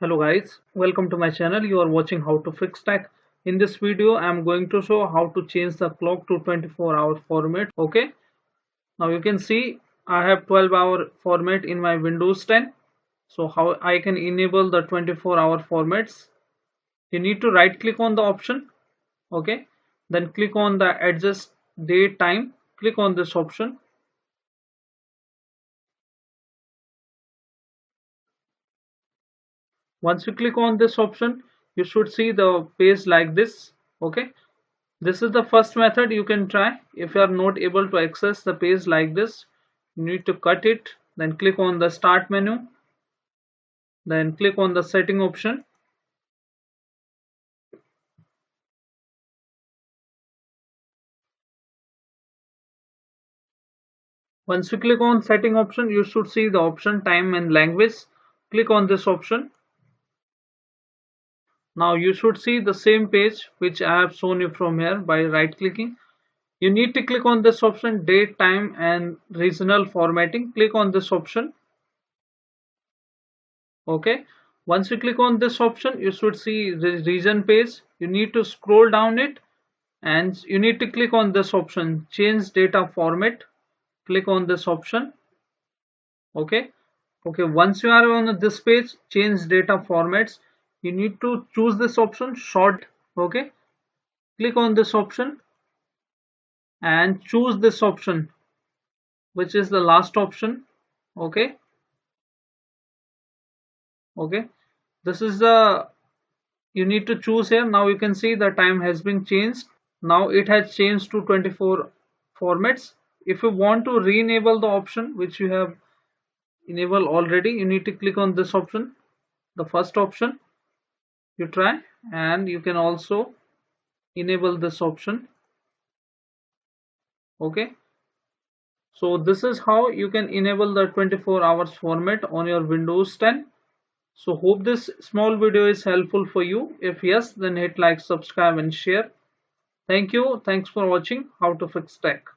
Hello guys, welcome to my channel. You are watching how to fix tech. In this video I am going to show how to change the clock to 24-hour format. Okay, now you can see I have 12-hour format in my Windows 10. So how I can enable the 24-hour formats? You need to right click on the option. Okay, then click on the adjust date time. Click on this option. Once you click on this option, you should see the page like this. Okay, this is the first method you can try. If you are not able to access the page like this, you need to cut it, then click on the start menu, then click on the setting option. Once you click on setting option, you should see the option time and language. Click on this option. Now you should see the same page which I have shown you from here by right clicking. You need to click on this option date, time and regional formatting. Click on this option. Okay, once you click on this option, you should see the region page. You need to scroll down it and you need to click on this option change data format. Click on this option. Okay, once you are on this page change data formats, you need to choose this option short. Okay, click on this option and choose this option which is the last option. Okay, okay, this is the you need to choose here. Now you can see the time has been changed. Now it has changed to 24 formats. If you want to re-enable the option which you have enabled already, you need to click on this option, the first option. You try and you can also enable this option. Okay, so this is how you can enable the 24 hours format on your Windows 10. So hope this small video is helpful for you. If yes, then hit like, subscribe and share. Thank you. Thanks for watching how to fix tech.